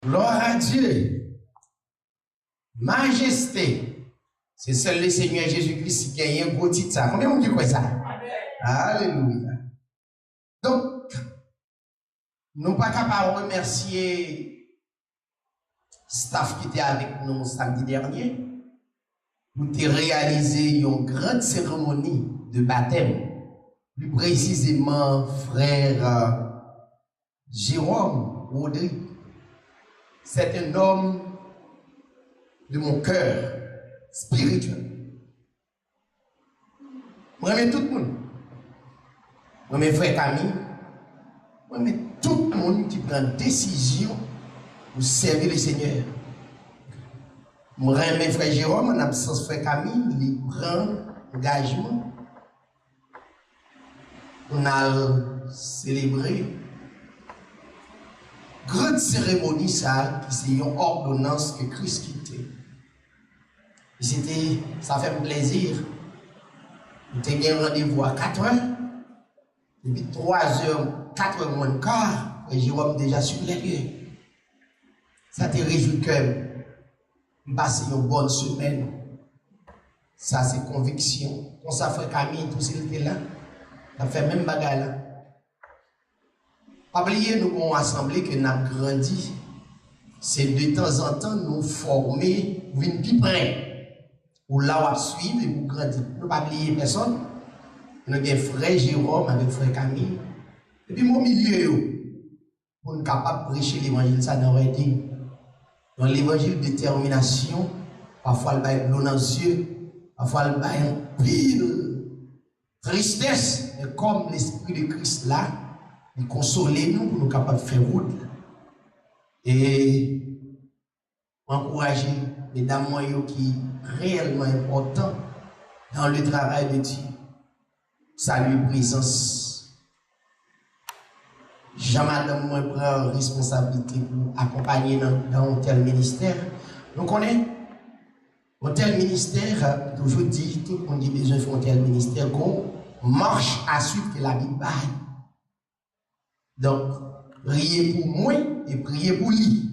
Gloire à Dieu. Majesté. C'est seul le Seigneur Jésus-Christ qui a un gros titre. Combien de monde dit ça? Alléluia. Donc, nous ne sommes pas capables de remercier le staff qui était avec nous samedi dernier pour réaliser une grande cérémonie de baptême. Plus précisément, frère Jérôme Audrey. C'est un homme de mon cœur spirituel. Moi, j'aime tout le monde. Moi, mes frères Camille. Moi, j'aime tout le monde qui prend décision pour servir le Seigneur. Moi, j'aime mes frères Jérôme, en absence de frère Camille, il prend engagement. On a célébré grande cérémonie ça, qui c'est une ordonnance que Christ quittait. Ça fait plaisir. Nous avons un rendez-vous à 4 heures. Depuis 3 heures, 4 heures moins de quart, et Jérôme déjà sur les lieux. Ça te réjouit que nous passions une bonne semaine. Ça, c'est conviction. Quand ça fait Camille, tout ce qui était là, ça fait même bagarre là. Pas oublier, nous avons assemblé que nous avons grandi. C'est de temps en temps nous former, nous venir plus près. Pour là où suivre et pour grandir. Nous ne pas oublier personne. Nous avons frère Jérôme avec frère Camille. Et puis mon milieu, pour nous capables de prêcher l'évangile, ça nous aurait dit. Dans l'évangile de détermination, parfois le bail l'eau dans les yeux, parfois le bail pile tristesse. Mais comme l'Esprit de Christ là, il console nous pour nous capables de faire route. Et encourager les dames qui réellement important dans le travail de Dieu. Salut présence. Jean-Madame moi prend responsabilité pour accompagner dans un tel ministère. Donc on est un tel ministère, toujours dit, tout le monde dit besoin de faire un tel ministère, qu'on marche à suite que la Bible baille. Donc, priez pour moi et priez pour lui.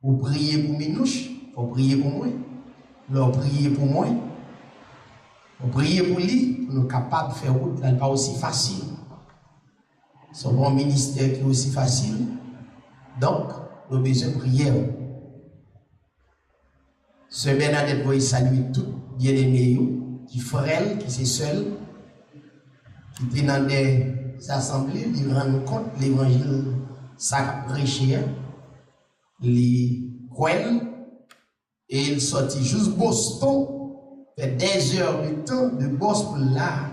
Vous priez pour Minouche, vous priez pour moi. Vous priez pour moi. Vous priez pour lui, pour nous capables de faire route, ce n'est pas aussi facile. C'est un bon ministère qui est aussi facile. Donc, nous avons besoin de prière. Ce Bernadette va saluer tout bien-aimé, qui frêle, qui c'est seul, qui est dans des assemblées, ils rendent compte de l'évangile, ça prêché, les croient, et il sortit juste Boston, fait des heures de temps de boss pour là,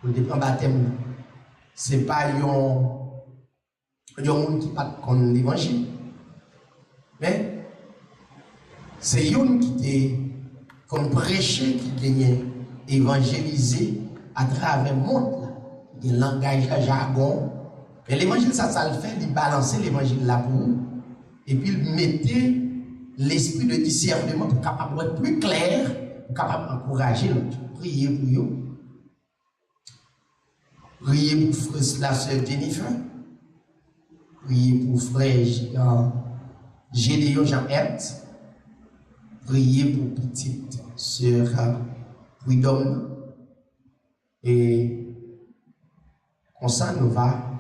pour le prendre baptême. Ce n'est pas un monde qui pas contre l'évangile, mais c'est un qui est comme prêché, qui gagne évangéliser à travers le monde, le langage, le jargon. Mais l'évangile, ça le fait, il balancer l'évangile là pour vous, et puis il mettait l'esprit de discernement pour capable être plus clair, pour capable d'encourager l'autre. Priez pour vous. Priez pour la sœur Jennifer. Priez pour frère Gédéon Jean-Hert. Priez pour petite sœur Prudhomme. Et comme ça, nous va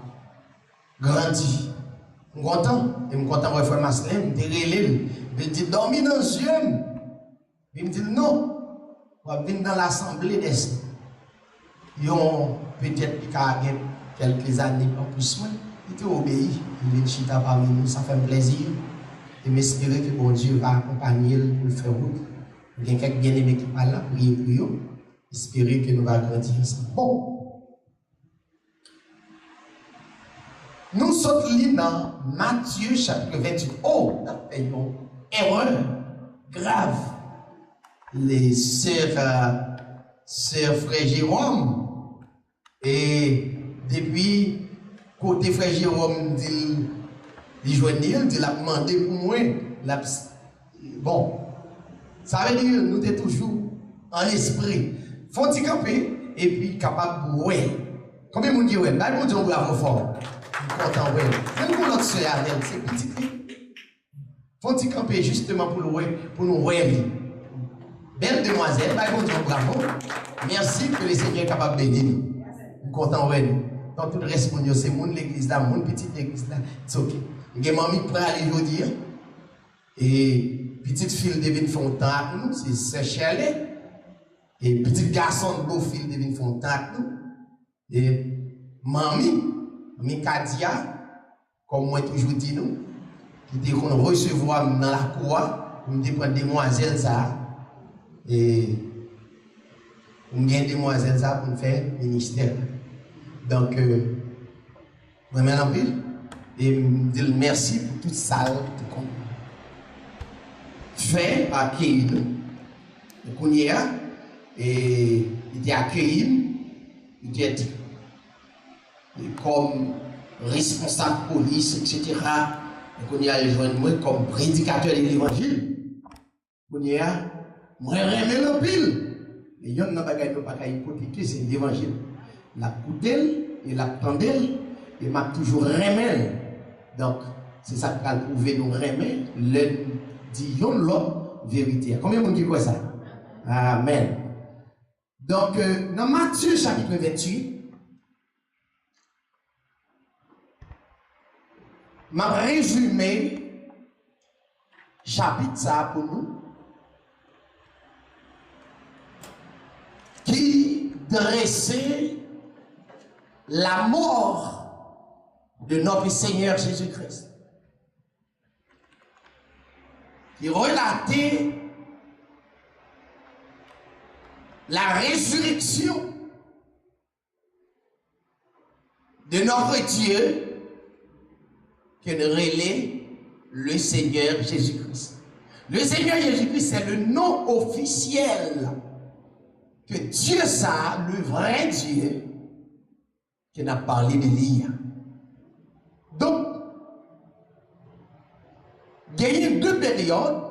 grandir. Je suis content. Je suis content de faire ma slème. Je me dis, dormir dans les yeux. Il me dit, non. On va venir dans l'assemblée des saints. Ils ont peut-être quelques années en plus. Il était obéi. Il vient chita parmi nous. Ça fait plaisir. Et m'espérer que bon Dieu va accompagner pour le faire route. Il y a quelques bien-aimés qui parlent là. Priez pour eux. Espérer que nous allons grandir ensemble. Bon. Nous sommes dans Matthieu chapitre 28. Oh, nous avons fait une erreur grave. Les sœurs frère Jérôme, et depuis côté frère Jérôme, il a demandé pour moi. Bon, ça veut dire que nous sommes toujours en esprit. Faut-il camper et puis capable de ouais. Combien de monde dit ouais? Bah, mon Dieu, on va fort. content, oui. Même pour notre soeur, c'est petit. Faut-il camper justement pour nous voir. Belle demoiselle, bah, bon Dieu, bravo. Merci que le Seigneur est capable d'aider nous. Nous content, oui. Dans toute responsabilité, c'est mon l'église là, mon petite église là. C'est ok. Et mamie prêt à aller aujourd'hui. Et petite fille devine font temps avec nous, c'est Shirley. Et petit garçon de beau fille devine font temps avec nous. Et mamie Kadia, comme moi toujours dit nous, qui dit qu'on recevoir dans la cour, on dit prendre demoiselle ça. Et on gagne demoiselle ça pour faire ministère. Donc, vraiment en pile. Et me dire merci pour toute ça, tout compte. Fait accueillir nous. Donc, on y est, et il était accueilli, il était comme responsable police, etc. Donc, on y a rejoint moi comme prédicateur de l'évangile. On y est, moi, j'aime en pile. Et il y a un bagage qui pas hypothéquer, c'est l'évangile. La coudelle et la tendelle, et m'a toujours remis. Donc, c'est ça qui a prouvé nous remis, le dit l'autre vérité. Combien de monde qui croit ça? Amen. Donc, dans Matthieu chapitre 28, m'a résumé chapitre ça pour nous, qui dressait la mort de notre Seigneur Jésus-Christ, qui relatait la résurrection de notre Dieu, que nous relève le Seigneur Jésus-Christ. Le Seigneur Jésus-Christ, c'est le nom officiel que Dieu ça, le vrai Dieu, qui n'a parlé de l'IA. Donc, il y a deux périodes.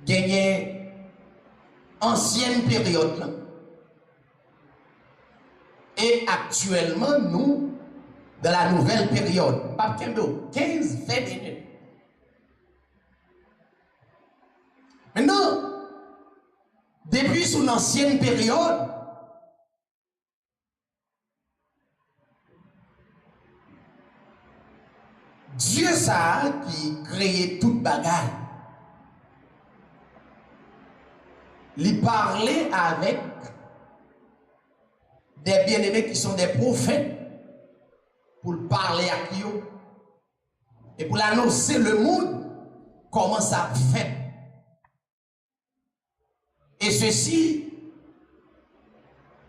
Il y a ancienne période là. Et actuellement, nous, dans la nouvelle période, pas 15-20 minutes. Maintenant, depuis son ancienne période, Dieu ça qui créait toute bagaille. Il parlait avec des bien-aimés qui sont des prophètes pour parler à eux et pour annoncer le monde comment ça fait. Et ceci,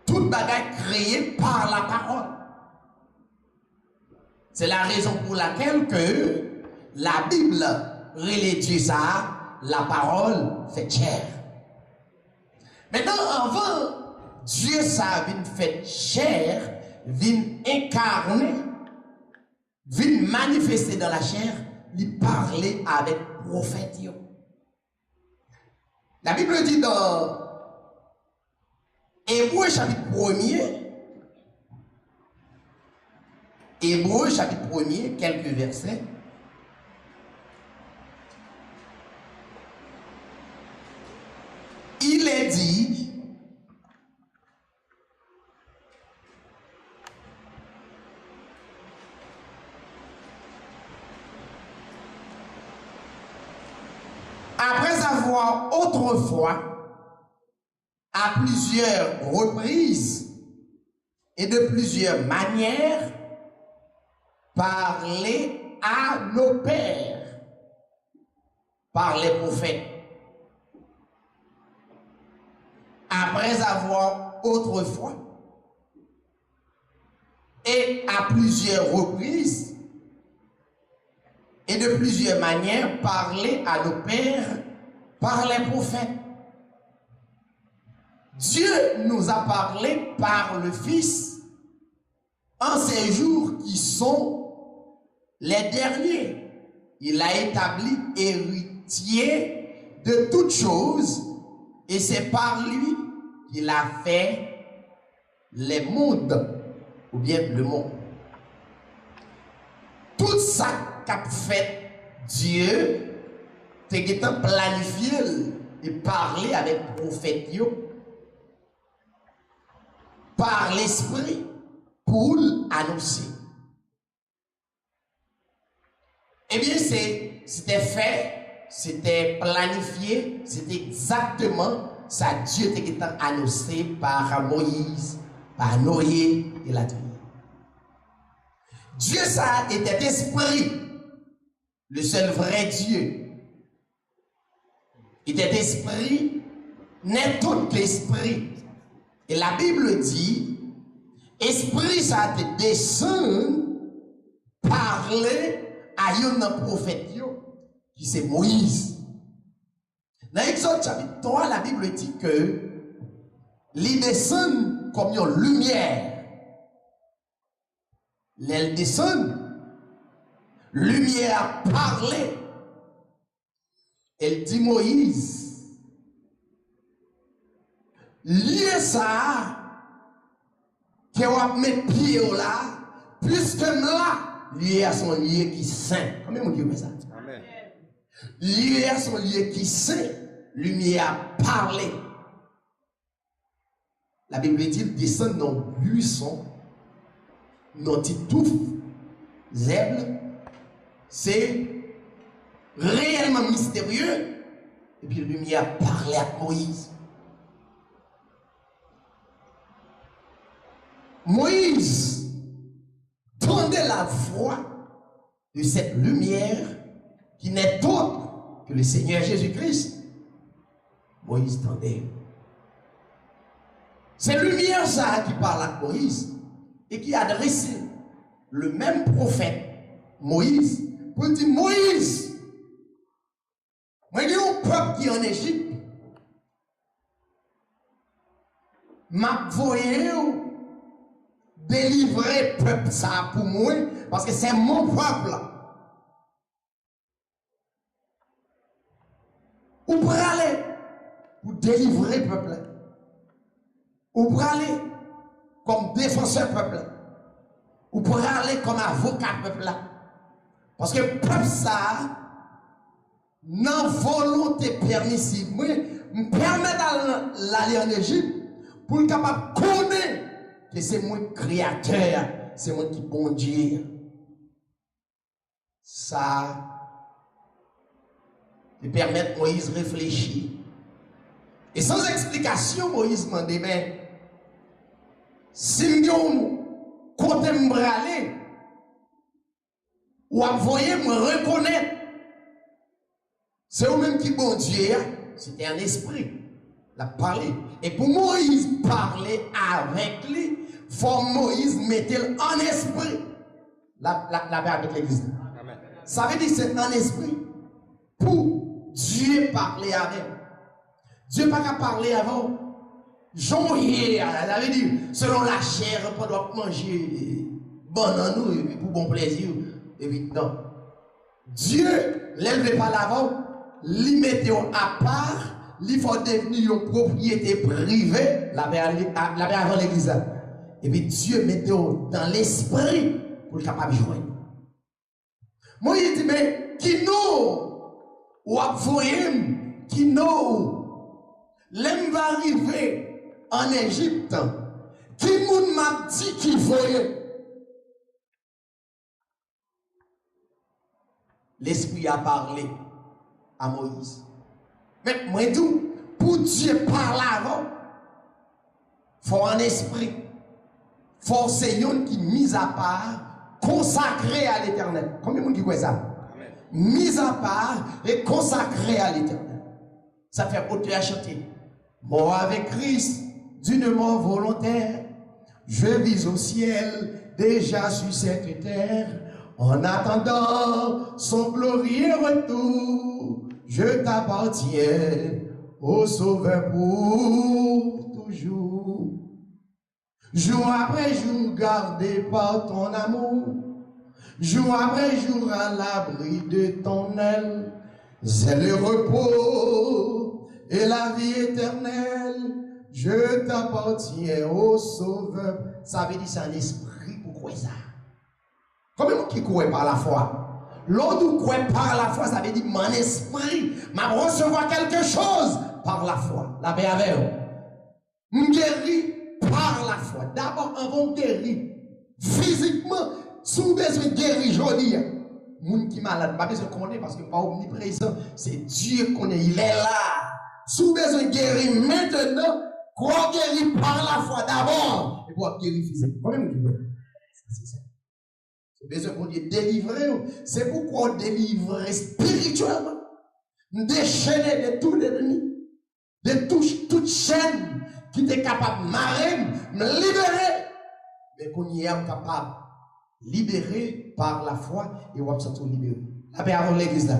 toute bagaille créée par la parole. C'est la raison pour laquelle que la Bible relaie Dieu ça, la parole fait chair. Maintenant, avant, Dieu ça vient fait chair, vient incarner, vient manifester dans la chair, il parlait avec prophète. La Bible dit dans Hébreu chapitre 1er, Hébreu chapitre 1er, quelques versets. Il est dit, après avoir autrefois, à plusieurs reprises et de plusieurs manières, parlé à nos pères par les prophètes. Après avoir autrefois et à plusieurs reprises et de plusieurs manières parlé à nos pères par les prophètes. Dieu nous a parlé par le Fils en ces jours qui sont les derniers. Il a établi héritier de toutes choses et c'est par lui qu'il a fait les mondes ou bien le monde. Tout ça qu'a fait Dieu, t'es planifié et parler avec le prophète par l'esprit pour annoncer. Eh bien, c'était fait, c'était planifié, c'était exactement ça Dieu était annoncé par Moïse, par Noé et la terre. Dieu, ça était esprit, le seul vrai Dieu. Il était esprit, n'est tout l'esprit. Et la Bible dit, esprit, ça te descend, parler à un prophète qui c'est Moïse. Dans Exode chapitre 3, la Bible dit que il descend comme une lumière. Elle descend, lumière parler. Elle dit Moïse, lié ça, que vous mettez pied là, puisque là, lié à son lieu qui saint. Comment on dit ça? Amen. Lié à son lieu qui saint, lumière parler. La Bible dit descend dans le buisson, dans une touffe, zèbre, c'est réellement mystérieux. Et puis la lumière parlait à Moïse. Moïse tendait la voix de cette lumière qui n'est autre que le Seigneur Jésus-Christ. Moïse tendait. C'est lumière ça qui parle à Moïse et qui adressait le même prophète, Moïse, pour dire Moïse, moi il y a un peuple qui est en Égypte, m'a voyé délivrer peuple ça pour moi, parce que c'est mon peuple. Ou pour aller pour délivrer peuple, ou pour aller comme défenseur peuple, ou pour aller comme avocat peuple. Parce que peuple ça, non volonté permissive, moi, me permet d'aller en Égypte pour être capable de connaître que c'est moi créateur, c'est moi qui bon Dieu. Ça te permet de Moïse réfléchir. Et sans explication, Moïse m'a dit, mais si je côté m'bralé, ou à voyer me reconnaître, c'est eux-mêmes qui bon Dieu, c'était un esprit, la parler. Et pour Moïse parler avec lui, faut Moïse mettre en esprit la paix avec l'église. Ça veut dire que c'est un esprit pour Dieu parler avec. Dieu n'a pas qu'à parler avant. Jean hier, ça veut dire selon la chair, on doit manger banane et pour bon plaisir. Et puis non. Dieu l'élève pas l'avant, l'y mettait à part, il faut devenir une propriété privée, la paix avant l'église. Et puis Dieu mettait dans l'esprit pour le capable de jouer. Moi, il dit, mais qui nous, ou à voyer, qui nous, l'aime va arriver en Égypte, qui moun m'a dit qui voyait. L'esprit a parlé à Moïse. Mais moi, tout, pour Dieu parler avant, il faut un esprit. Il faut un qui mis à part, consacré à l'éternel. Combien de monde qui voit ça? Mis à part et consacré à l'éternel. Ça fait auteur à chanter. Mort avec Christ, d'une mort volontaire, je vis au ciel, déjà sur cette terre, en attendant son glorieux retour, je t'appartiens, ô Sauveur pour toujours. Jour après jour, gardé par ton amour, jour après jour à l'abri de ton aile, c'est le repos et la vie éternelle. Je t'appartiens, ô Sauveur. Ça veut dire c'est un esprit croit ça? Combien qui croit par la foi? L'autre croit par la foi, ça veut dire mon esprit m'a recevoir quelque chose par la foi. La paix avec vous. Guéri par la foi. D'abord, avant de guérir physiquement, si vous avez besoin de guérir aujourd'hui, moun qui malade, pas besoin de connaître parce que pas omniprésent, c'est Dieu qu'on est, il est là. Si vous avez besoin de guérir maintenant, quoi guérir par la foi d'abord, et pour guérir physiquement. Combien vous dites? C'est ça. C'est besoin qu'on dit délivrer. C'est pourquoi on délivre spirituellement. Déchaîner de tout l'ennemi, de toute chaîne qui est capable de marrer, me libérer. Mais qu'on y est capable de libérer par la foi et on va se libérer. La paix avant l'église là.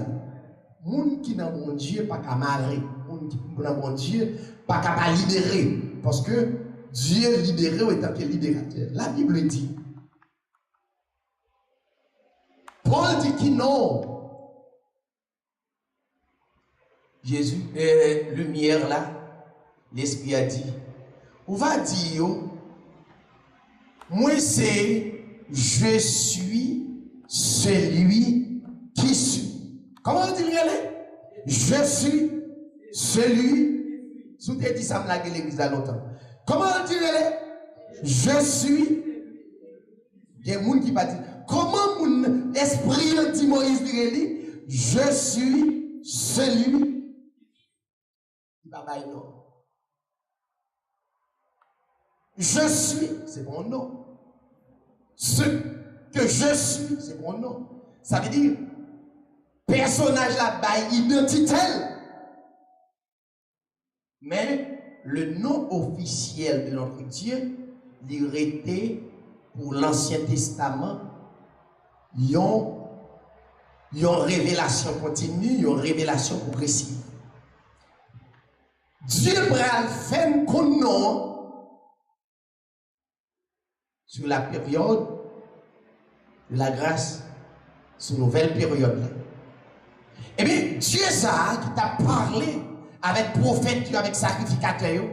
Moun qui n'a mon Dieu pas qu'à marrer, moun qui n'a mon Dieu pas qu'à libérer. Parce que Dieu libéré étant que libérateur. La Bible dit. Paul dit qu'il non. Jésus, lumière là, l'Esprit a dit, on va dire, moi c'est, je suis celui qui suis. Comment on dit, je suis celui, sous tes dit ça me l'a l'église à longtemps. Comment on dit, je suis, il y a des gens qui va dire, comment mon esprit dit Moïse dit, je suis celui. Je suis, c'est mon nom. Ce que je suis, c'est mon nom. Ça veut dire, personnage là, identité. Mais le nom officiel de notre Dieu, il était pour l'Ancien Testament, il y a une révélation continue, une révélation progressive. Dieu va faire qu'on nom sur la période de la grâce, sur une nouvelle période. Eh bien, Dieu ça qui t'a parlé avec prophète, avec sacrificateur,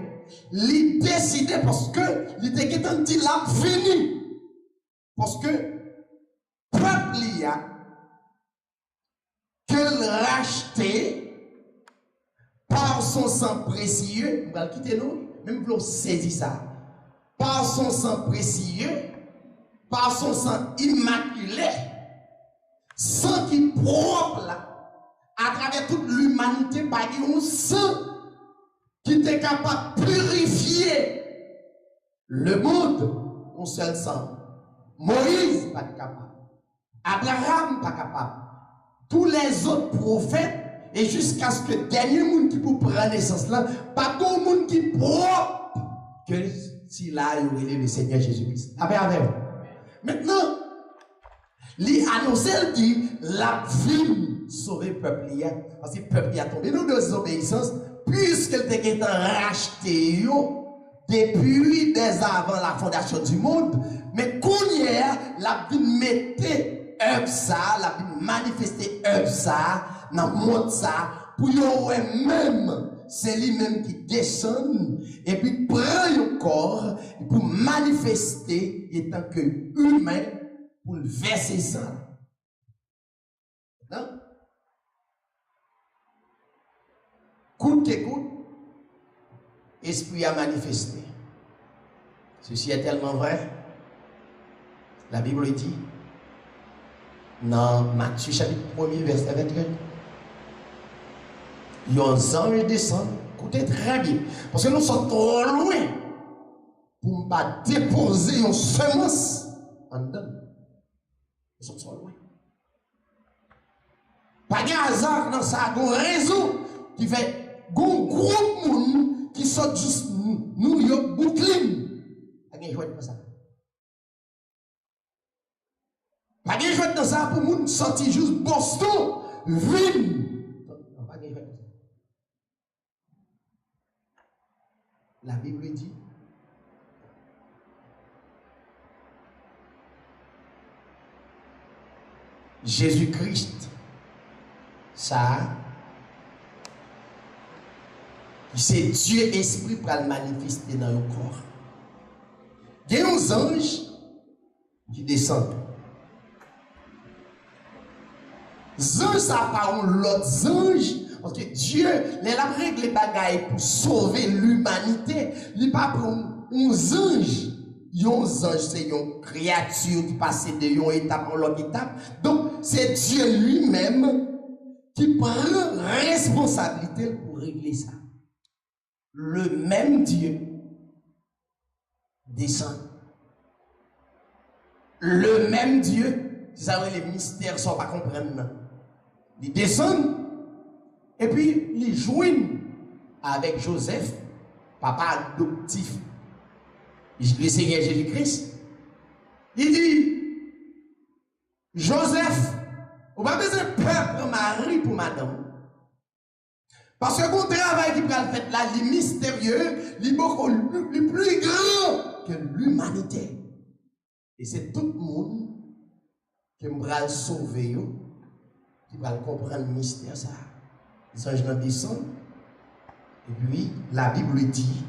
il décidé parce que il était dit là fini. Parce que peuple il a que racheté par son sang précieux, on va quitter nous, même pour saisir ça. Par son sang précieux, par son sang immaculé, sang qui propre là, à travers toute l'humanité, par un sang qui était capable de purifier le monde, un seul sang. Moïse pas capable, Abraham pas capable, tous les autres prophètes. Et jusqu'à ce que le dernier monde qui peut prendre naissance là, pas tout le monde qui propre que si là, il y aurait le Seigneur Jésus-Christ. Maintenant, il annonce, il dit, la vie sauver le peuple. Parce que le peuple a tombé dans désobéissance, puisqu'il était racheté depuis dès avant la fondation du monde. Mais qu'on y est, la vie mettait ça, la vie manifestait ça. Dans le monde ça, pour y même, c'est lui-même qui descend et puis prend le corps pour manifester étant que humain pour le verser ça. Non? Coûte que coûte, esprit a manifesté. Ceci est tellement vrai. La Bible dit dans Matthieu chapitre 1er verset 21. Il y a un ange descend, écoutez très bien, parce que nous sommes trop loin pour ne pas déposer une semence en dedans. Nous sommes trop loin. Pas de hasard dans ça, un réseau qui fait un groupe de monde qui sort juste New York, Brooklyn. Pas de jouet dans ça. Pas de jouet dans ça pour monde sortir juste Boston, ville. La Bible dit Jésus-Christ, ça, c'est Dieu esprit pour le manifester dans le corps. Il y a un ange qui descendent. Ange, ça pas l'autre ange. Parce que Dieu, les règle les bagailles pour sauver l'humanité, il n'est pas pour un ange. Un ange, c'est une créature qui passe de une étape en l'autre étape. Donc, c'est Dieu lui-même qui prend responsabilité pour régler ça. Le même Dieu descend. Le même Dieu, c'est ça les mystères ne sont pas comprendre. Il descend et puis il joue avec Joseph, papa adoptif du Seigneur Jésus-Christ. Il dit, Joseph, on va besoin de peur Marie pour madame. Parce que mon travail qui peut le faire là, il est mystérieux, il est beaucoup plus grand que l'humanité. Et c'est tout le monde qui va sauver, qui va comprendre le mystère. Ça. Les anges descendent. Et puis, la Bible dit,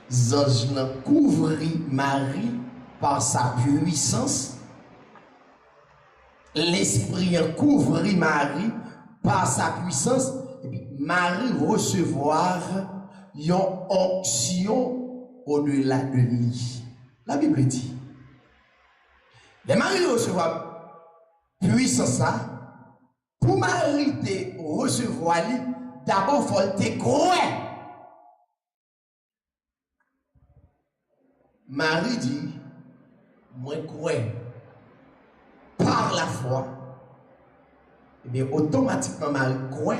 les anges couvrent Marie par sa puissance. L'Esprit couvre Marie par sa puissance. Et puis, Marie recevoir une onction au-delà de lui. La Bible dit. Les maris recevoir puissance ça. Pour Marie te recevoir, d'abord il faut te croire. Marie dit, moi crois par la foi. Et bien automatiquement Marie croit,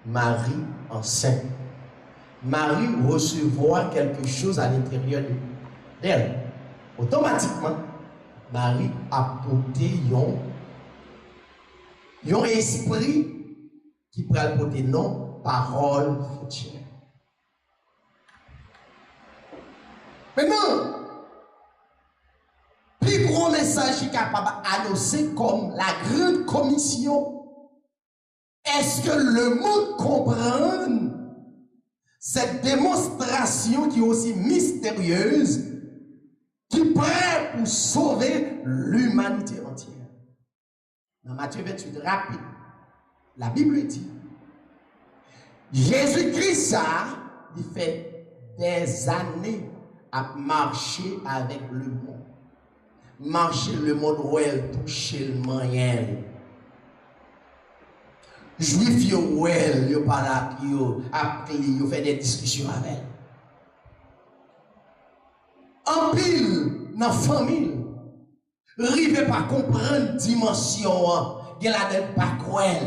Marie enceinte. Marie recevoir quelque chose à l'intérieur d'elle. Automatiquement, Marie a porté un esprit qui peut porter non parole future. Maintenant, plus gros message qui est capable d'annoncer comme la grande commission. Est-ce que le monde comprend cette démonstration qui est aussi mystérieuse, qui est prête pour sauver l'humanité entière? Dans Matthieu 28, rapide, la Bible dit, Jésus-Christ, il fait des années à marcher avec le monde. Marcher le monde où elle touche le moyen. Juif, yo parle, yo fait des discussions avec elle. En pile, dans la famille, rive pas comprendre dimension, il la donne pas cruel.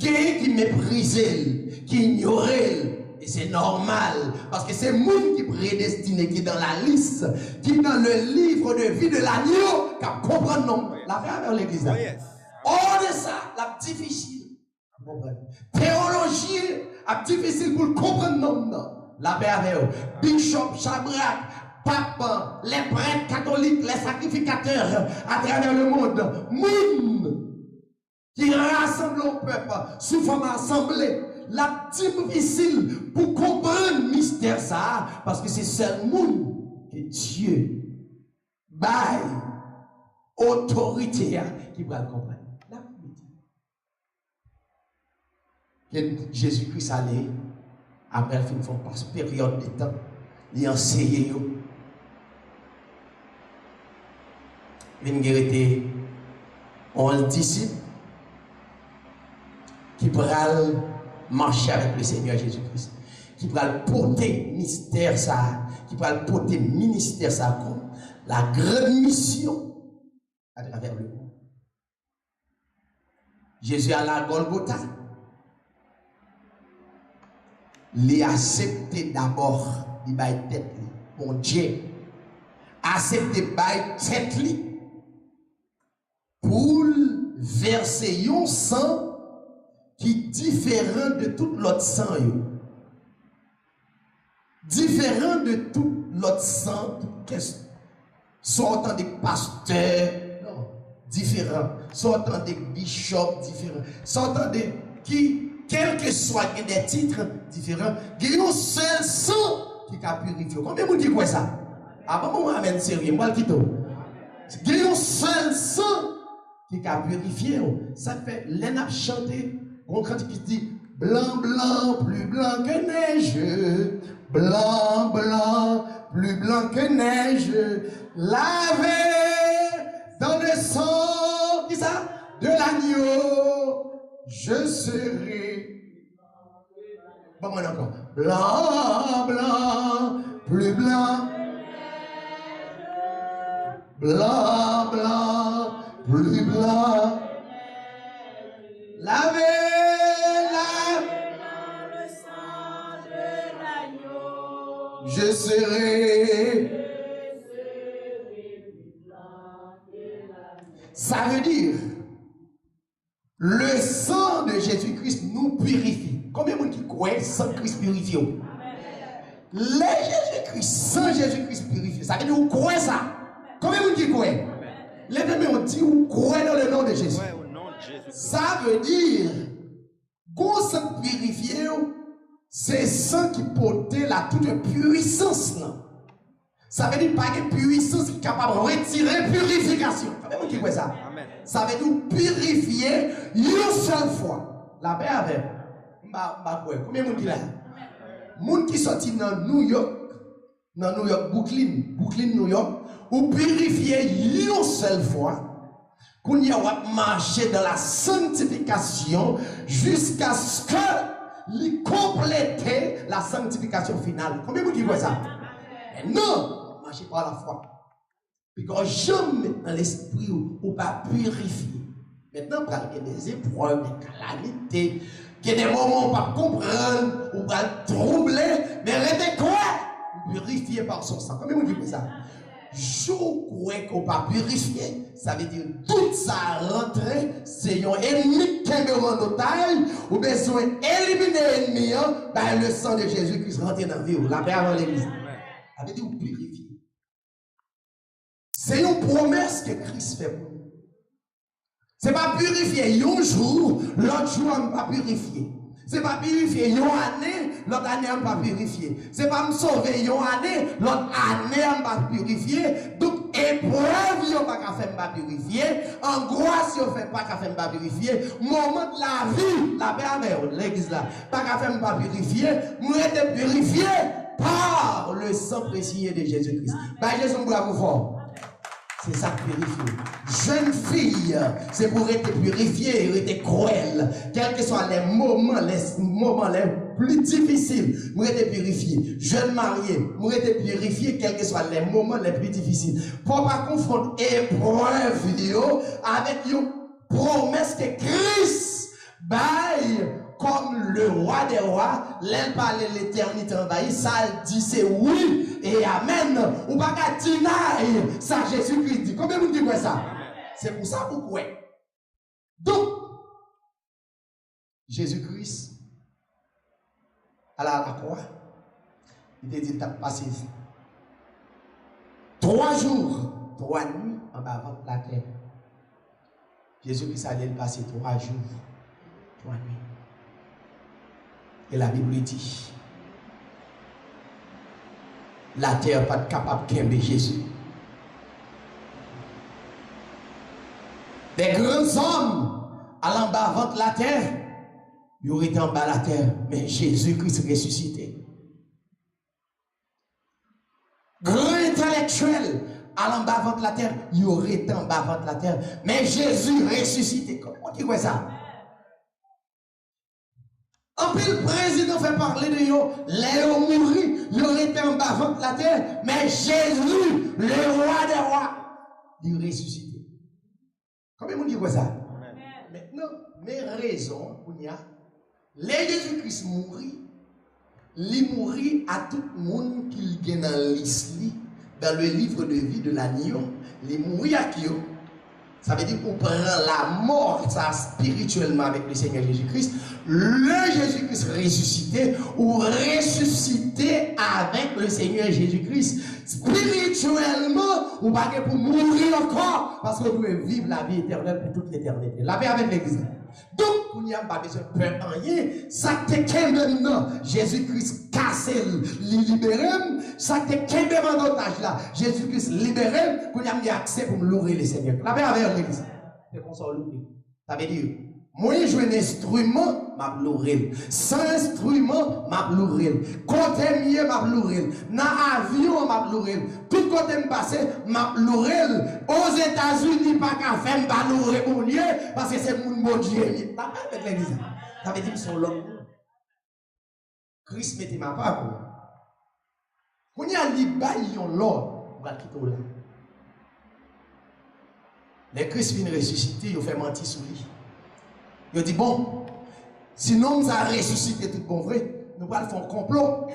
Il qui méprise, qui ignore, et c'est normal, parce que c'est le monde qui est prédestiné, qui est dans la liste, qui est dans le livre de vie de l'agneau, qui comprend non. La vie avec l'église. Oh, yes. Oh, de ça, la difficile. Théologie, la difficile pour comprendre non. La paix avec eux. Bishop, Chabrak, Pape, les prêtres catholiques, les sacrificateurs à travers le monde. Monde qui rassemble le peuple sous forme assemblée. La difficile pour comprendre le mystère ça, parce que c'est seul monde que Dieu baille autorité qui va le comprendre. Que Jésus-Christ allait, après il faut passer une période de temps, il enseignait. Il était un disciple qui pourrait marcher avec le Seigneur Jésus-Christ, qui pourrait porter mystère ça, qui pourrait porter ministère ça comme la grande mission à travers le monde. Jésus à la Golgotha. Les accepter d'abord, il va tête, mon Dieu, accepter by tête pour verser un sang qui est différent de tout l'autre sang. Différent de tout l'autre sang, sortant des pasteurs, non, différent, sortant des bishops différents, sortant des qui. Quel que soit des titres différents, il y a un seul sang qui a purifié. Combien de monde dit quoi ça? Avant, on amène sérieux, moi le quitte. Il y a un seul sang qui a purifié. Ça fait l'en chanté. On chante qui dit blanc, blanc, plus blanc que neige. Blanc, blanc, plus blanc que neige. Lavé dans le sang, qui ça? De l'agneau. Je serai. Bon, moi encore. Blanc, blanc, plus blanc. Blanc, blanc, plus blanc. Lavé, lavé dans le sang de l'agneau. Je serai plus blanc que l'agneau. Ça veut dire, le sang de Jésus-Christ nous purifie. Combien de monde qui croit que sang de Christ purifie? Les Jésus-Christ, sans Jésus-Christ purifie. Ça veut dire, vous croyez ça? Combien de monde qui croit? Les deux on dit, vous croyez dans le nom de Jésus. Ça veut dire, qu'on sang purifié, c'est sang qui porte la toute puissance. Ça veut dire pas une puissance qui est capable de retirer purification. Combien de qui croit ça? Ça veut dire purifier une seule fois. La paix avec. Combien de monde qui l'a? Monde qui sorti dans New York, Brooklyn, New York, ou purifier une seule fois, qu'on y a marché dans la sanctification jusqu'à ce que il complète la sanctification finale. Combien de monde qui voit ça? Mais non, marchez pas à la foi. Parce que jamais dans l'esprit ou pas purifier. Maintenant, il y a des épreuves, des calamités, il y a des moments où on ne peut pas comprendre, on va troubler, mais restez quoi? Purifier par son sang. Combien de monde dit ça? Je crois qu'on ne peut pas purifier. Ça veut dire tout ça rentré, c'est un ennemi qui est en otage, ou besoin d'éliminer l'ennemi, ben le sang de Jésus-Christ rentre dans la vie, la paix avant l'église. Ça veut dire purifier. C'est une promesse que Christ fait pour nous. Ce n'est pas purifier un jour, l'autre jour on ne va pas purifier. Ce n'est pas purifier une année, l'autre année on ne va pas purifier. Ce n'est pas me sauver une année, l'autre année on ne va pas purifier. Donc, épreuve, on ne va pas faire purifier. Angoisse, on ne fait pas faire purifier. Moment de la vie, la paix avec l'église là, pas faire purifier. Nous sommes purifiés par le sang précieux de Jésus-Christ. Ben, Jésus, bravo fort. C'est ça qui purifie. Jeune fille, c'est pour être purifiée, être cruelle. Quels que soient les moments les plus difficiles, pour être purifié. Jeune marié, pour être purifié, quels que soient les moments les plus difficiles. Pour ne pas confondre épreuve avec une promesse que Christ baille comme le roi des rois, l'aile par l'éternité envahie, ça dit c'est oui et amen. Ou pas qu'à deny, ça Jésus-Christ dit. Combien vous dites ça? C'est pour ça pourquoi. Donc, Jésus-Christ, à la croix, il te dit, tu as passé 3 jours, 3 nuits en bas de la terre. Jésus-Christ allait passer 3 jours, 3 nuits. Et la Bible dit, la terre n'est pas capable d'aimer Jésus. Des grands hommes allant en bas de la terre, ils auraient été en bas de la terre, mais Jésus-Christ ressuscité. Grands intellectuels allant en bas de la terre, ils auraient été en bas de la terre, mais Jésus ressuscité. Comment tu vois ça? En plus, le président fait parler de eux, Léo mourit, il aurait été en bas de la terre, mais Jésus, le roi des rois, il ressuscité. Combien de monde dit quoi ça? Maintenant, mes raisons, les Jésus-Christ mourit, il mourit à tout le monde qui est dans liste, dans le livre de vie de l'agneau, il mourit à qui? Ça veut dire qu'on prend la mort ça, spirituellement avec le Seigneur Jésus-Christ. Le Jésus-Christ ressuscité ou ressuscité avec le Seigneur Jésus-Christ. Spirituellement, ou pas pour mourir encore parce que vous pouvez vivre la vie éternelle pour toute l'éternité. La paix avec l'Église. Donc, il n'y a pas besoin de peur rien. Ça te qu'est maintenant. Jésus-Christ cassé, libéré. Ça te qu'est même en otage là. Jésus-Christ libéré. Qu'on y a accès pour me louer le Seigneur. La paix avec l'église. C'est qu'on s'en loue. Ça veut dire, moi, je joue un instrument, m'a loué. Sans instrument, m'a loué. Côté mieux, m'a loué. Dans avion, m'a loué. Tout côté me passé, m'a loué. Aux États-Unis, pas qu'à faire, m'a loué mon Dieu, parce que c'est mon bon Dieu. Pas avec l'église. Ça veut dire, son l'homme. Christ mettez ma part. Quand il y a l'Ibaïon, l'ordre, on va quitter là. Les Christ viennent ressusciter, ils fait mentir sur lui. Il dit, bon, sinon nous allons ressusciter tout bon vrai, nous allons faire un complot,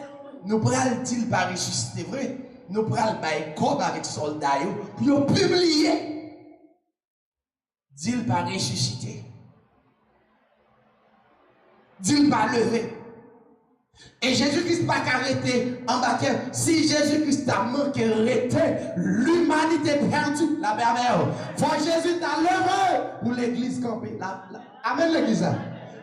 nous allons dire pas ressusciter vrai, nous allons faire un corps avec soldats pour publier, dire pas ressusciter, dire pas lever. Et Jésus-Christ n'a pas arrêté en bas. Si Jésus-Christ a manqué arrêter, l'humanité perdue, la merveille. Faut Jésus t'a levé pour l'église camper. Amen l'église.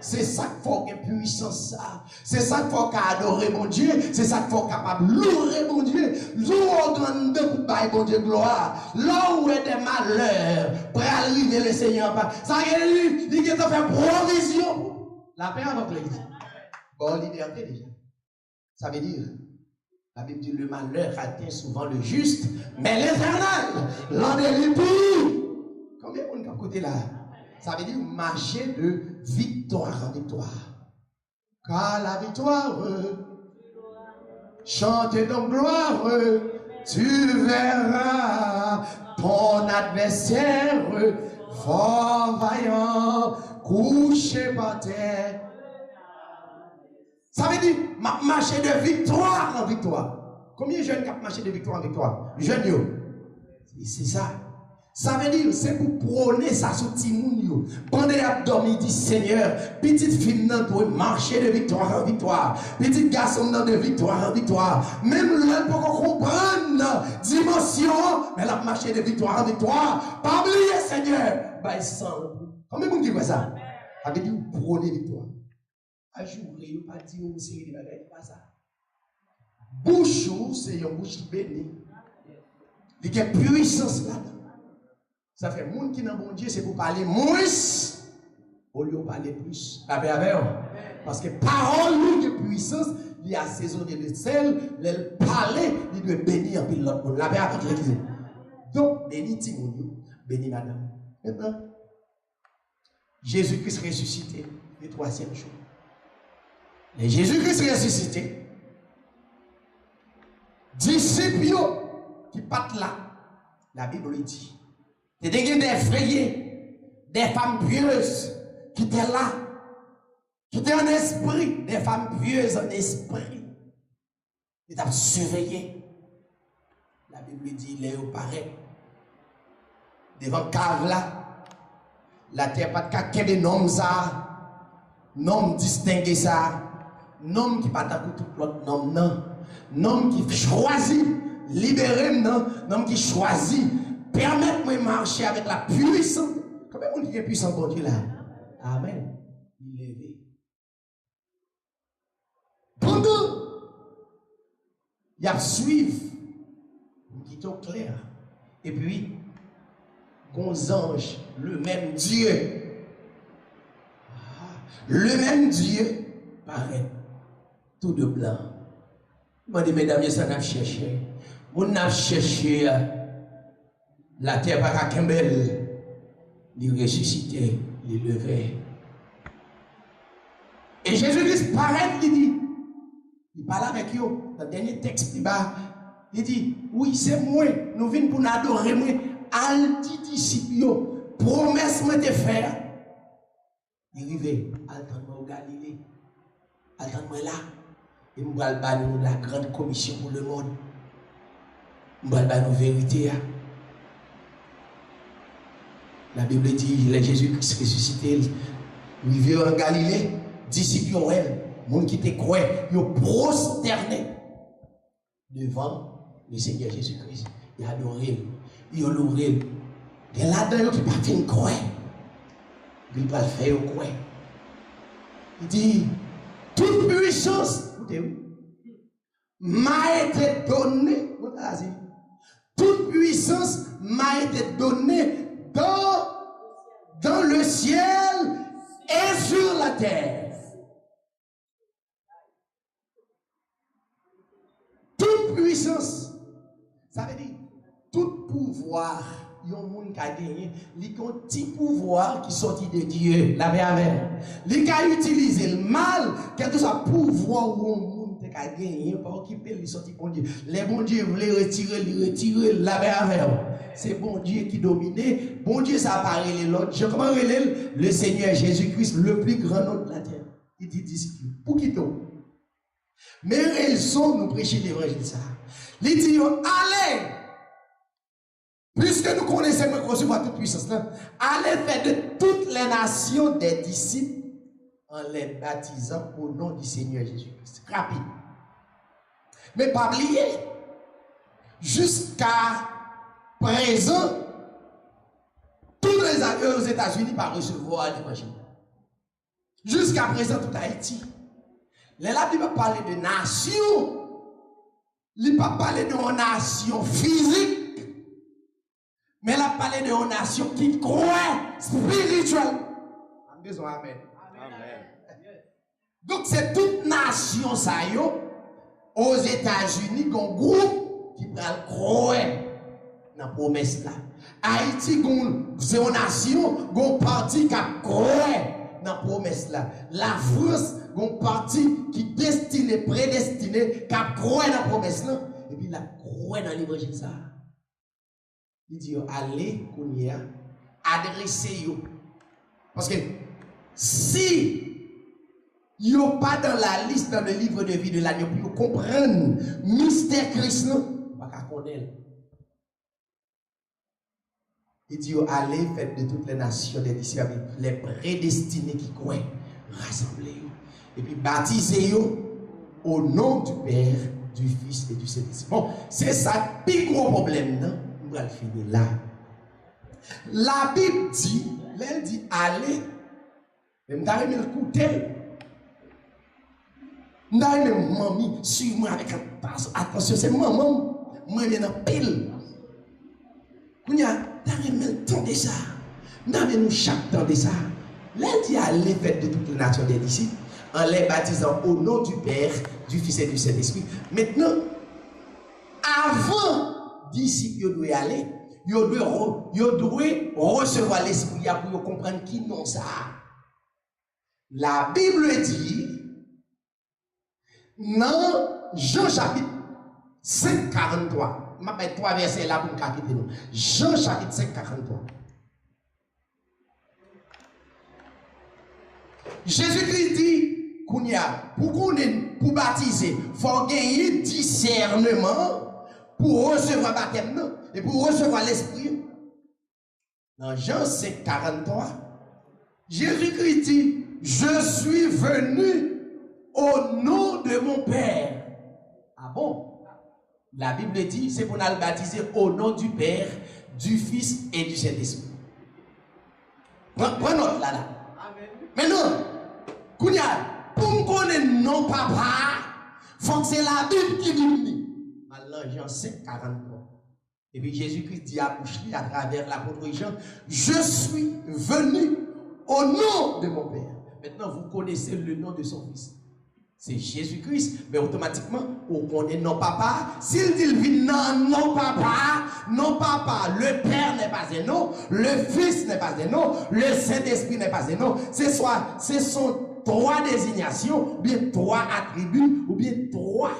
C'est ça qu'il faut que puissance. C'est ça qu'il faut qu'adorer mon Dieu. C'est ça qu'il faut capable louer mon Dieu. Louer grande pour mon Dieu gloire. Là où est des malheurs, pour arriver le Seigneur. Ça veut dire qu'il a fait provision. La paix avec l'église. Bon, liberté déjà. Ça veut dire, la Bible dit le malheur atteint souvent le juste, mais l'éternel l'en délivre. Combien on a côté là? Ça veut dire marcher de victoire en victoire. Car la victoire, chante donc gloire, tu verras ton adversaire fort vaillant, couché par terre. Ça veut dire, marcher de victoire en victoire. Combien de jeunes qui marché de victoire en victoire? Jeunes, c'est ça. Ça veut dire, c'est pour prôner ça sur Timoun. Pendant l'abdomen, il dit, Seigneur, petite fille doit marcher de victoire en victoire. Petit garçon de victoire en victoire. Même là, pour qu'on comprenne la dimension, mais la marcher de victoire en victoire. Pas oublier, Seigneur. Bah, il sent. Combien de monde dit quoi ça? Ça veut dire, prôner victoire. À jour, il n'y a pas dit une série de bagages, pas ça. Bouche, c'est une bouche bénie. Il y a puissance là-dedans. Ça fait monde qui n'a bon Dieu, c'est pour parler moins au lieu de parler plus. La paix avec vous. Parce que parole de puissance, il y a assaisonné de sel, le parler, il doit bénir un peu l'autre monde. La paix avec l'église. Donc, béni Timoun, béni madame. Maintenant, Jésus-Christ ressuscité, le troisième jour. Et Jésus-Christ ressuscité, disciples qui partent là, la Bible dit, il y a des frayés, des femmes pieuses qui étaient là, qui étaient en esprit, des femmes pieuses en esprit, qui étaient surveillées. La Bible dit, il est paraît devant cave là, la terre pas de caca de nom ça, nom distingué ça. Nom qui pas pour tout l'autre nom, non. Nom qui choisit, libérer, non. Nom qui choisit, permettre-moi de marcher avec la puissance. Comment on dit puissant bon Dieu là? Amen. Il est levé. Pendant, il y a suivre, qui est au clair. Et puis, gros ange, le même Dieu. Le même Dieu paraît. Tout de blanc. Moi, mesdames, ça n'a cherché. On a cherché la terre par Kembel, il ressuscité, il levé. Et Jésus-Christ paraît, il dit, il parle avec eux, dans le dernier texte, il dit, oui, c'est moi, nous venons pour nous adorer, moi, al dit disciples, promesse moi de faire. Il arrive, attends-moi au Galilée, attends-moi là. Et nous allons la grande commission pour le monde. Nous allons la vérité. La Bible dit, il est Jésus-Christ ressuscité. Il vit en Galilée. Disciples, monde qui te croit, ils ont prosterné devant le Seigneur Jésus-Christ. Ils ont adoré, ils ont loué. Et là-dedans, ils ne peuvent pas croire. il va le faire au coin. Il dit, toute puissance, m'a été donnée, toute puissance m'a été donnée dans le ciel et sur la terre. Toute puissance, ça veut dire tout pouvoir. Il y a un monde qui a gagné, il y a un petit pouvoir qui sortit de Dieu, la avec. Il a utilisé le mal, quel que soit pouvoir ou un monde qui a gagné, pour occuper il sorti bon Dieu. Les bons dieux voulaient retirer, la avec. C'est bon Dieu qui dominait. Bon Dieu, ça apparaît les autres. Je comment le Seigneur Jésus-Christ, le plus grand nom de la terre. Il dit disciple, pour qui donc? Mais raison, nous prêcher l'évangile ça. Il dit, allez! Puisque nous connaissons que recevoir toute puissance, allez faire de toutes les nations des disciples en les baptisant au nom du Seigneur Jésus-Christ. Rapide. Mais pas oublier, jusqu'à présent, tous les avions aux États-Unis par recevoir l'évangile. Jusqu'à présent, tout Haïti. La Bible parle de nation. Il ne parle pas de nation physique. Mais elle a parlé de nation qui croit spirituellement. Amen. Donc c'est toute nation ça aux États-Unis qui ont un groupe qui va croire dans la promesse là. Haïti c'est une nation qui a un parti qui croit dans la promesse là. La France a un parti qui est destiné, prédestiné, qui croit dans la promesse là. Et puis la croit dans l'évangile ça. Il dit, allez, Kounia, adressez-vous. Parce que si vous n'êtes pas dans la liste, dans le livre de vie de l'agneau, pour comprendre le mystère Christ, vous ne pouvez pas connaître. Il dit, allez, faites de toutes les nations des disciples, les prédestinés qui croient, rassemblez-vous. Et puis baptisez-vous au nom du Père, du Fils et du Saint-Esprit. Bon, c'est ça le plus gros problème, non? On va le finir là. La Bible dit, elle dit, allez, mais je vais l'écouter. Je vais mamie, suivre-moi avec attention, c'est maman, moi je suis en pile. Je vais le temps de ça. Je vais nous chaque temps de ça. Elle dit, allez, faites de toutes les nations des disciples, en les baptisant au nom du Père, du Fils et du Saint-Esprit. Maintenant, avant disciples doivent aller, ils doivent recevoir l'esprit pour comprendre qui non ça. La Bible dit dans Jean chapitre 5, 43. Je vais mettre 3 versets là pour nous capter. Jean chapitre 5, 43. Jésus-Christ dit, pour baptiser, il faut gagner discernement. Pour recevoir le baptême et pour recevoir l'esprit. Dans Jean 5, 43, Jésus-Christ dit, je suis venu au nom de mon Père. Ah bon? La Bible dit, c'est pour nous baptiser au nom du Père, du Fils et du Saint-Esprit. Prends note là. Maintenant, pour me connaître non papa, il faut que c'est la Bible qui dit. Jean 5, 43. Et puis Jésus-Christ dit à bouche à travers l'apôtre Jean, je suis venu au nom de mon Père. Maintenant, vous connaissez le nom de son Fils. C'est Jésus-Christ, mais automatiquement, on connaît non papa. S'il dit non papa, le Père n'est pas un nom, le Fils n'est pas un nom, le Saint-Esprit n'est pas un nom. Ce sont 3 désignations, ou bien 3 attributs, ou bien 3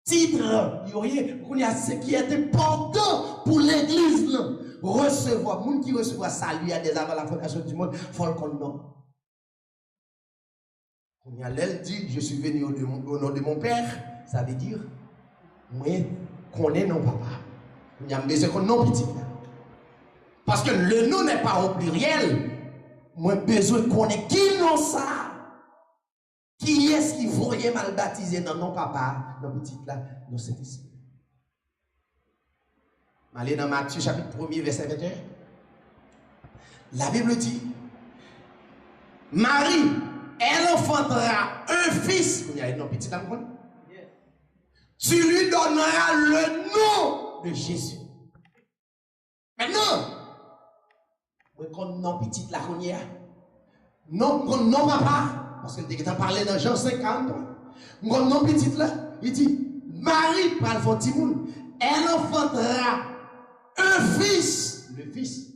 titres. Il y a ce qui est important pour l'église. Recevoir, les gens qui reçoivent salut à des avant la fondation du monde, il faut le connaître. Elle dit, je suis venu au nom de mon Père, ça veut dire, moi, connais non papa. Il y a besoin qu'on non petit. Parce que le nom n'est pas au pluriel. Moi, besoin qu'on ait qui non ça. Qui est-ce qui voyait mal baptisé dans non papa, dans petit là, dans cet esprit. Allez dans Matthieu chapitre 1er, verset 21. La Bible dit, Marie, elle enfantera un fils. Il y a un petit amour. Tu lui donneras le nom de Jésus. Maintenant, quand non petit la connaît, non papa, parce que tu as parlé dans Jean 50, quand non petit là, il dit, Marie, par le Timoun, elle enfantera un fils, le fils.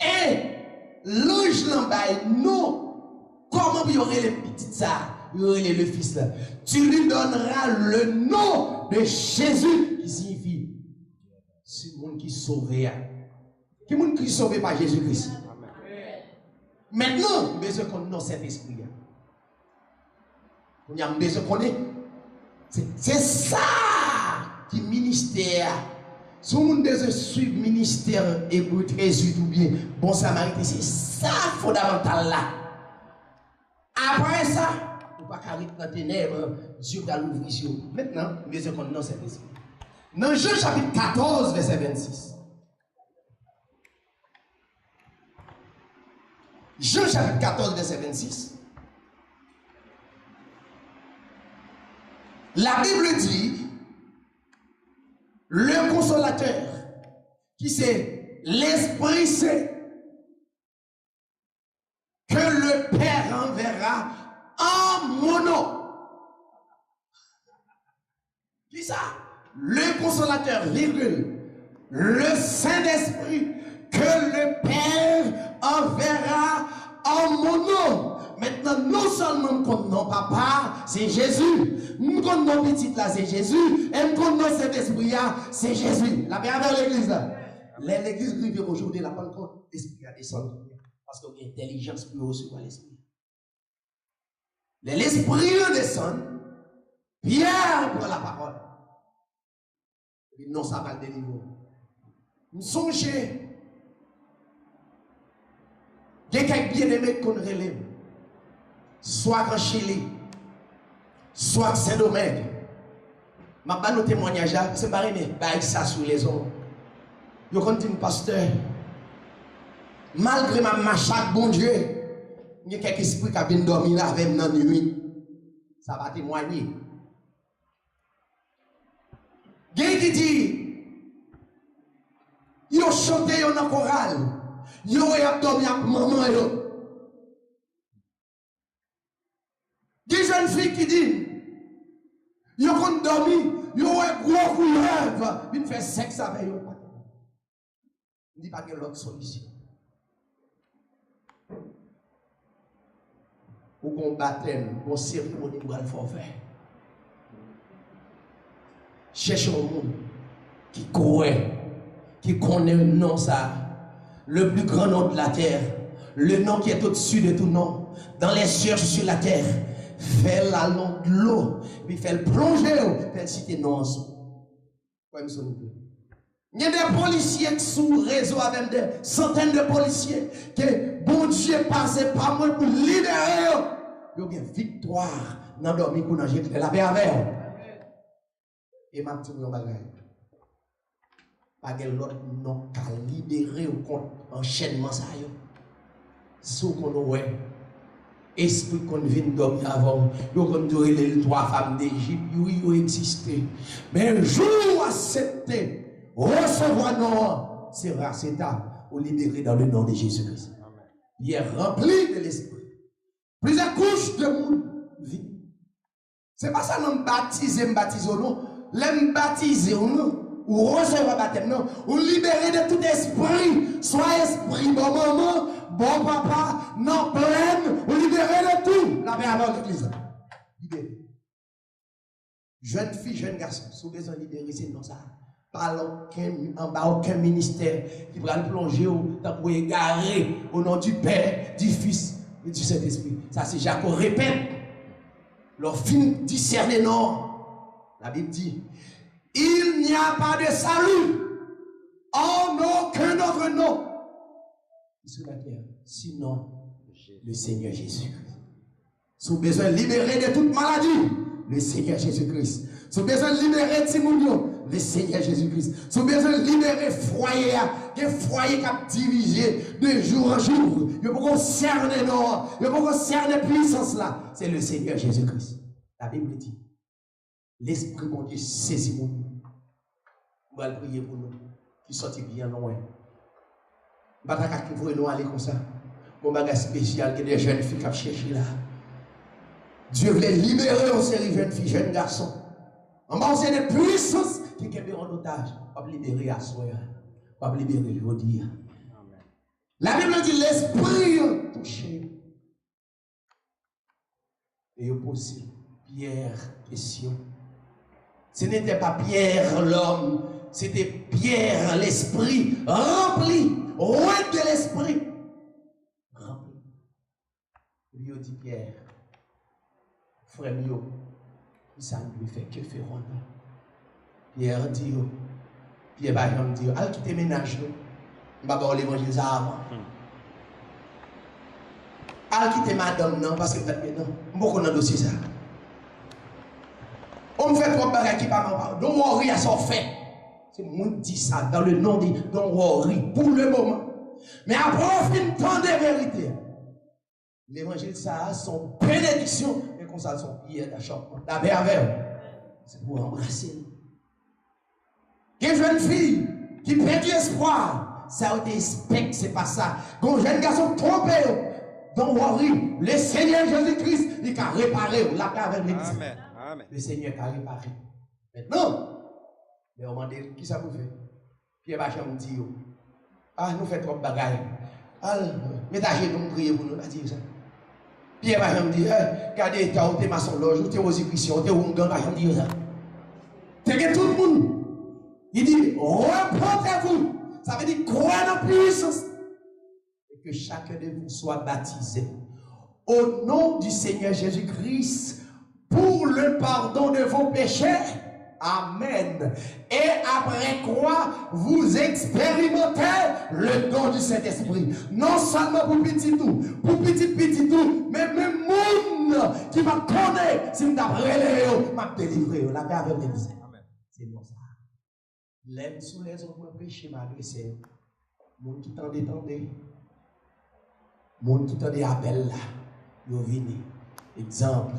Et l'ange l'embaille, non, comment il y aurait les petites ça? Il y aurait le fils là. Tu lui donneras le nom de Jésus, qui signifie c'est le monde qui sauve. Qui est le monde qui sauve par Jésus-Christ. Maintenant, nous besoin qu'on ait cet esprit. On a besoin qu'on ait. C'est ça qui ministère. Si on a besoin de suivre le ministère et pour Jésus ou bien bon samaritain, c'est ça fondamental là. Après ça, on ne peut pas rester dans les ténèbres, Dieu va l'ouvrir. Maintenant, nous besoin qu'on ait cet esprit. Dans Jean chapitre 14, verset 26. Jean chapitre 14, verset 26. La Bible dit, le consolateur, qui c'est l'Esprit Saint, que le Père enverra en mon nom. Qui ça? Le consolateur, virgule, le Saint-Esprit, que le Père enverra en mon nom. Maintenant, non seulement qu'on non papa, c'est Jésus. Nous qu'on non petit là, c'est Jésus. Et qu'on non cet esprit là, c'est Jésus. La paix avec l'église là. L'église vit aujourd'hui, la bonne compte, l'esprit a descendu. Parce qu'il y a une intelligence pour recevoir l'esprit. L'esprit descend, Pierre prend la parole. Non, ça va le délivrer. Nous songez. Il y a quelques bien-aimés qu'on relève. Soit Grand Chili, soit Saint-Domingue. Je vais nous témoigner, c'est pas rien, mais ça sur les hommes. Je continue, pasteur. Malgré ma machaque, bon Dieu, il y a quelques esprits qui viennent dormir avec moi dans la nuit. Ça va témoigner. Quelqu'un qui dit, yo chanté dans la chorale, yo a dormi avec maman yo. Des jeunes filles qui disent, yo ont dormi, yo a gros couleuvre, ils font sexe avec yo. Il dit pas que l'autre solution. Ou qu'on baptême, qu'on cérémonie pour le forfait. Cherchez un monde qui croit, qui connaît le nom ça, le plus grand nom de la terre, le nom qui est au-dessus de tout nom, dans les cieux sur la terre. Fait la langue de l'eau, puis fait le plonger, fait le citer non ensemble. Il y a des policiers qui sont sous réseau avec des centaines de policiers que bon Dieu passe par moi pour libérer. Il y a une victoire dans le dormi pour nager la paix avec. Et ma petite bagaille. Pas de l'autre non qu'à libérer au compte enchaînement ça yo. Sous qu'on ouais. Esprit qu'on vient dormir avant, nous qu'on dirait les trois femmes d'Égypte, oui, ils existaient. Mais un jour accepté, recevoir non, sera cet âme ou libéré dans le nom de Jésus-Christ. Il est rempli de l'esprit. Plusieurs couches de monde vie. C'est pas ça non baptiser, non. L'aime baptiser ou non. Ou recevoir baptême, non. Ou libérer de tout esprit, soit esprit bon maman, bon papa, non pleine, ou libérer de tout. La paix avant l'église. Libérer. Jeune fille, jeune garçon, si vous besoin de libérer, c'est non ça. Pas en bas aucun ministère qui va le plonger pour égarer au nom du Père, du Fils et du Saint-Esprit. Ça, c'est Jacques répète. Leur fin discerner non. La Bible dit, il n'y a pas de salut en aucun autre nom sur la terre, sinon le Seigneur Jésus-Christ. Si vous avez besoin de libérer de toute maladie, le Seigneur Jésus-Christ. Si vous avez besoin de libérer de Timounio, le Seigneur Jésus-Christ. Si vous avez besoin de libérer foyer, des foyers qui ont dirigé de jour en jour. Il faut concerner non, il faut concerner puissance là. C'est le Seigneur Jésus-Christ. La Bible dit, l'Esprit de Dieu saisit nous. On va prier pour nous, qui sortent bien loin. On va nous aller comme ça. Mon bagage spécial que des jeunes filles qui cherchent là. Dieu voulait libérer une série de jeunes filles, jeunes garçons. On va essayer de puissance qui est en otage. On va libérer à soi. On va libérer aujourd'hui. La Bible dit l'esprit touché. Et il pose Pierre question. Ce n'était pas Pierre l'homme, c'était Pierre l'esprit rempli, roi de l'esprit. Rempli. Lui dit Pierre, frère mio, ça ne lui fait que faire honneur. Pierre dit, Pierre va dire, allez quitter ménage, on va voir l'évangile ça avant. Allez quitter madame, non, parce que maintenant, beaucoup dans le dossier ça. On me fait trop de bagages qui parlent. Don't worry à son fait. C'est moi qui dis ça dans le nom de Don't worry pour le moment. Mais après, on fait une temps de vérité. L'évangile, ça a son bénédiction, mais comme ça, son prière d'achoppement. La merveille, c'est pour embrasser. Une jeune fille qui perd du espoir, ça a été expecté, c'est pas ça. Quand un jeune garçon trompé, don't worry, le Seigneur Jésus-Christ, il a réparé la paix avec l'Église. Amen. Le Seigneur a réparé. Maintenant, mais on m'a dit, qui ça vous fait? Pierre Bacham dit, ah, nous faisons trop de bagailles. Ah, mettez nous prier pour nous, on a dit ça. Pierre Bacham dit, regardez, tu as été maçon loge, tu es aux écritions, tu es au gang, Bacham dit ça. C'est que tout le monde. Il dit, reportez-vous. Ça veut dire, croyez en puissance. Et que chacun de vous soit baptisé au nom du Seigneur Jésus-Christ pour le pardon de vos péchés. Amen. Et après quoi, vous expérimentez le don du Saint-Esprit. Non seulement pour petit tout, mais même monde qui m'a connaît, si m'a relève, m'a délivré, la paix avec l'Église. C'est bon ça. L'aime sous les autres péchés, m'adresser. Monde qui t'en détendait. Monde qui t'en appelle là. Yo vini. Exemple,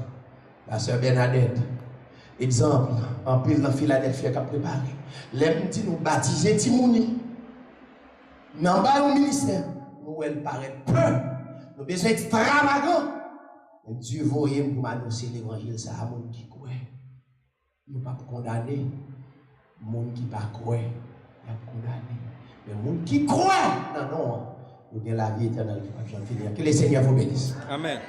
la sœur Bernadette. Exemple, en pile dans Philadelphie qui a préparé. L'aime dit nous baptiser Timouni. Mais en bas au ministère, nous elle paraît peu. Nous besoin extravagant. Mais Dieu voyait pour m'annoncer l'évangile ça à monde qui croit. Nous pas condamner. Monde qui pas croit, il a condamné. Mais monde qui croit, non, nous avons la vie éternelle qui va finir. Que le Seigneur vous bénisse. Amen.